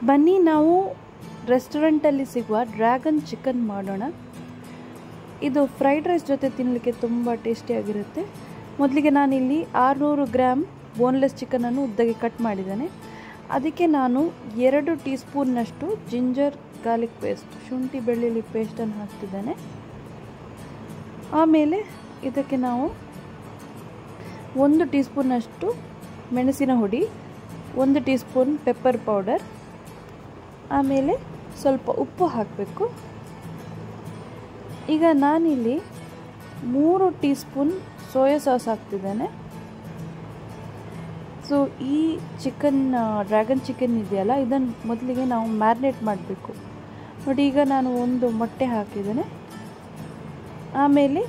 ಬನ್ನಿ ನಾವು ರೆಸ್ಟೋರೆಂಟಲ್ಲಿ ಸಿಗುವ ಡ್ರ್ಯಾಗನ್ ಚಿಕನ್ ಮಾಡೋಣ. ಇದು ಫ್ರೈಡ್ ರೈಸ್ ಜೊತೆ ತಿನ್ನಲಿಕ್ಕೆ ತುಂಬ ಟೇಸ್ಟಿಯಾಗಿರುತ್ತೆ. ಮೊದಲಿಗೆ ನಾನಿಲ್ಲಿ 600 ಗ್ರಾಮ್ ಬೋನ್ಲೆಸ್ ಚಿಕನನ್ನು ಉದ್ದಗೆ ಕಟ್ ಮಾಡಿದ್ದೇನೆ. ಅದಕ್ಕೆ ನಾನು 2 ಟೀ ಸ್ಪೂನ್ನಷ್ಟು ಜಿಂಜರ್ ಗಾರ್ಲಿಕ್ ಪೇಸ್ಟ್, ಶುಂಠಿ ಬೆಳ್ಳುಳ್ಳಿ ಪೇಸ್ಟನ್ನು ಹಾಕ್ತಿದ್ದೇನೆ. ಆಮೇಲೆ ಇದಕ್ಕೆ ನಾವು 1 ಟೀ ಸ್ಪೂನ್ನಷ್ಟು ಮೆಣಸಿನ ಹುಡಿ, 1 ಟೀ ಸ್ಪೂನ್ ಪೆಪ್ಪರ್ ಪೌಡರ್, ಆಮೇಲೆ ಸ್ವಲ್ಪ ಉಪ್ಪು ಹಾಕಬೇಕು. ಈಗ ನಾನಿಲ್ಲಿ 3 ಟೀ ಸ್ಪೂನ್ ಸೋಯಾ ಸಾಸ್ ಹಾಕ್ತಿದ್ದೇನೆ. ಸೊ ಈ ಡ್ರ್ಯಾಗನ್ ಚಿಕನ್ ಇದೆಯಲ್ಲ, ಇದನ್ನು ಮೊದಲಿಗೆ ನಾವು ಮ್ಯಾರಿನೇಟ್ ಮಾಡಬೇಕು. ನೋಡಿ, ಈಗ ನಾನು 1 ಮೊಟ್ಟೆ ಹಾಕಿದ್ದೇನೆ. ಆಮೇಲೆ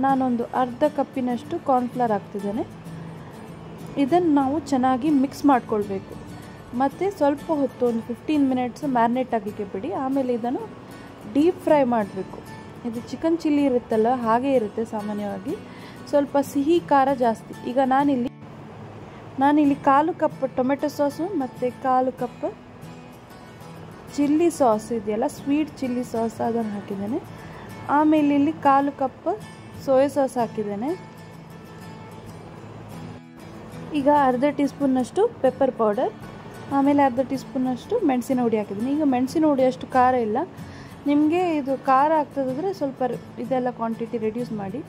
ನಾನೊಂದು ಅರ್ಧ ಕಪ್ಪಿನಷ್ಟು ಕಾರ್ನ್ಫ್ಲವರ್ ಹಾಕ್ತಿದ್ದೇನೆ. ಇದನ್ನು ನಾವು ಚೆನ್ನಾಗಿ ಮಿಕ್ಸ್ ಮಾಡಿಕೊಳ್ಬೇಕು. ಮತ್ತು ಸ್ವಲ್ಪ ಹೊತ್ತು ಒಂದು 15 ಮಿನಿಟ್ಸ್ ಮ್ಯಾರಿನೇಟ್ ಆಗಲಿಕ್ಕೆ ಬಿಡಿ. ಆಮೇಲೆ ಇದನ್ನು ಡೀಪ್ ಫ್ರೈ ಮಾಡಬೇಕು. ಇದು ಚಿಕನ್ ಚಿಲ್ಲಿ ಇರುತ್ತಲ್ಲ, ಹಾಗೆ ಇರುತ್ತೆ ಸಾಮಾನ್ಯವಾಗಿ, ಸ್ವಲ್ಪ ಸಿಹಿ ಖಾರ ಜಾಸ್ತಿ. ಈಗ ನಾನಿಲ್ಲಿ 1/4 ಕಪ್ ಟೊಮೆಟೊ ಸಾಸು ಮತ್ತು 1/4 ಕಪ್ ಚಿಲ್ಲಿ ಸಾಸ್ ಇದೆಯಲ್ಲ, ಸ್ವೀಟ್ ಚಿಲ್ಲಿ ಸಾಸ್, ಅದನ್ನು ಹಾಕಿದ್ದೇನೆ. ಆಮೇಲೆ ಇಲ್ಲಿ 1/4 ಕಪ್ ಸೋಯಾ ಸಾಸ್ ಹಾಕಿದ್ದೇನೆ. ಈಗ ಅರ್ಧ ಟೀ ಸ್ಪೂನ್ನಷ್ಟು ಪೆಪ್ಪರ್ ಪೌಡರ್, ಆಮೇಲೆ ಅರ್ಧ ಟೀ ಸ್ಪೂನ್ನಷ್ಟು ಮೆಣಸಿನ ಹುಡಿ ಹಾಕಿದ್ದೀನಿ. ಈಗ ಮೆಣಸಿನ ಹುಡಿ ಅಷ್ಟು ಖಾರ ಇಲ್ಲ, ನಿಮಗೆ ಇದು ಖಾರ ಆಗ್ತದಾದರೆ ಸ್ವಲ್ಪ ಇದೆಲ್ಲ ಕ್ವಾಂಟಿಟಿ ರೆಡ್ಯೂಸ್ ಮಾಡಿ.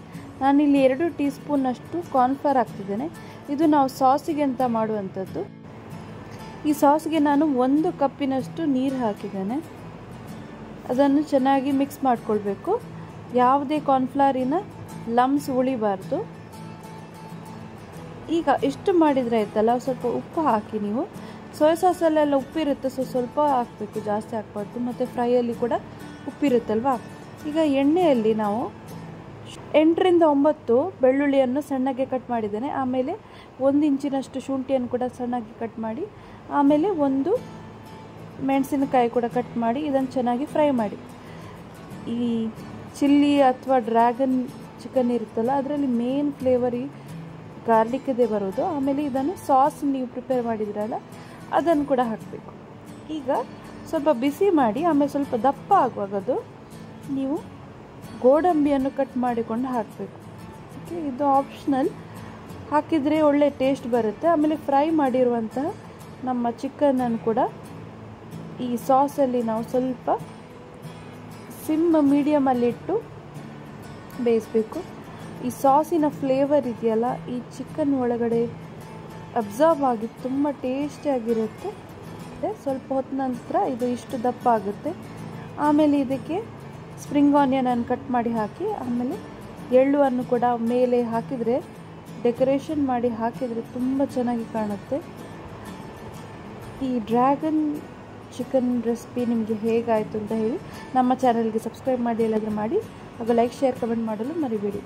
ನಾನಿಲ್ಲಿ 2 ಟೀ ಸ್ಪೂನ್ನಷ್ಟು ಕಾರ್ನ್ಫ್ಲವರ್ ಹಾಕ್ತಿದ್ದೇನೆ. ಇದು ನಾವು ಸಾಸಿಗೆ ಅಂತ ಮಾಡುವಂಥದ್ದು. ಈ ಸಾಸ್ಗೆ ನಾನು 1 ಕಪ್ಪಿನಷ್ಟು ನೀರು ಹಾಕಿದ್ದೇನೆ. ಅದನ್ನು ಚೆನ್ನಾಗಿ ಮಿಕ್ಸ್ ಮಾಡಿಕೊಳ್ಬೇಕು. ಯಾವುದೇ ಕಾರ್ನ್ಫ್ಲವರಿನ ಲಮ್ಸ್ ಉಳಿಬಾರ್ದು. ಈಗ ಇಷ್ಟು ಮಾಡಿದರೆ ಆಯ್ತಲ್ಲ, ಸ್ವಲ್ಪ ಉಪ್ಪು ಹಾಕಿ. ನೀವು ಸೋಯಾ ಸಾಸಲ್ಲೆಲ್ಲ ಉಪ್ಪಿರುತ್ತೆ, ಸ್ವಲ್ಪ ಹಾಕಬೇಕು, ಜಾಸ್ತಿ ಹಾಕಬಾರ್ದು. ಮತ್ತು ಫ್ರೈಯಲ್ಲಿ ಕೂಡ ಉಪ್ಪಿರುತ್ತಲ್ವ. ಈಗ ಎಣ್ಣೆಯಲ್ಲಿ ನಾವು 8 ರಿಂದ 9 ಬೆಳ್ಳುಳ್ಳಿಯನ್ನು ಸಣ್ಣಗೆ ಕಟ್ ಮಾಡಿದ್ದೇನೆ. ಆಮೇಲೆ 1 ಇಂಚಿನಷ್ಟು ಶುಂಠಿಯನ್ನು ಕೂಡ ಸಣ್ಣಗೆ ಕಟ್ ಮಾಡಿ, ಆಮೇಲೆ 1 ಮೆಣಸಿನಕಾಯಿ ಕೂಡ ಕಟ್ ಮಾಡಿ ಇದನ್ನು ಚೆನ್ನಾಗಿ ಫ್ರೈ ಮಾಡಿ. ಈ ಚಿಲ್ಲಿ ಅಥವಾ ಡ್ರ್ಯಾಗನ್ ಚಿಕನ್ ಇರುತ್ತಲ್ಲ, ಅದರಲ್ಲಿ ಮೇನ್ ಫ್ಲೇವರ್ ಈ ಗಾರ್ಲಿಕ್ದೇ ಬರೋದು. ಆಮೇಲೆ ಇದನ್ನು ಸಾಸ್ ನೀವು ಪ್ರಿಪೇರ್ ಮಾಡಿದ್ರಲ್ಲ, ಅದನ್ನು ಕೂಡ ಹಾಕಬೇಕು. ಈಗ ಸ್ವಲ್ಪ ಬಿಸಿ ಮಾಡಿ, ಆಮೇಲೆ ಸ್ವಲ್ಪ ದಪ್ಪ ಆಗುವಾಗದು ನೀವು ಗೋಡಂಬಿಯನ್ನು ಕಟ್ ಮಾಡಿಕೊಂಡು ಹಾಕಬೇಕು. ಓಕೆ, ಇದು ಆಪ್ಷನಲ್, ಹಾಕಿದರೆ ಒಳ್ಳೆ ಟೇಸ್ಟ್ ಬರುತ್ತೆ. ಆಮೇಲೆ ಫ್ರೈ ಮಾಡಿರುವಂತಹ ನಮ್ಮ ಚಿಕನನ್ನು ಕೂಡ ಈ ಸಾಸಲ್ಲಿ ನಾವು ಸ್ವಲ್ಪ ಮೀಡಿಯಮಲ್ಲಿಟ್ಟು ಬೇಯಿಸಬೇಕು. ಈ ಸಾಸಿನ ಫ್ಲೇವರ್ ಇದೆಯಲ್ಲ, ಈ ಚಿಕನ್ ಒಳಗಡೆ ಅಬ್ಸರ್ವ್ ಆಗಿ ತುಂಬ ಟೇಸ್ಟಿಯಾಗಿರುತ್ತೆ. ಸ್ವಲ್ಪ ಹೊತ್ತು ನಂತರ ಇದು ಇಷ್ಟು ದಪ್ಪ ಆಗುತ್ತೆ. ಆಮೇಲೆ ಇದಕ್ಕೆ ಸ್ಪ್ರಿಂಗ್ ಆನಿಯನನ್ನು ಕಟ್ ಮಾಡಿ ಹಾಕಿ, ಆಮೇಲೆ ಎಳ್ಳುವನ್ನು ಕೂಡ ಮೇಲೆ ಹಾಕಿದರೆ, ಡೆಕೋರೇಷನ್ ಮಾಡಿ ಹಾಕಿದರೆ ತುಂಬ ಚೆನ್ನಾಗಿ ಕಾಣುತ್ತೆ. ಈ ಡ್ರ್ಯಾಗನ್ ಚಿಕನ್ ರೆಸಿಪಿ ನಿಮಗೆ ಹೇಗಾಯಿತು ಅಂತ ಹೇಳಿ ನಮ್ಮ ಚಾನಲ್ಗೆ ಸಬ್ಸ್ಕ್ರೈಬ್ ಮಾಡಿ, ಎಲ್ಲಾದರೂ ಮಾಡಿ. ಹಾಗೂ ಲೈಕ್, ಶೇರ್, ಕಮೆಂಟ್ ಮಾಡಲು ಮರಿಬೇಡಿ.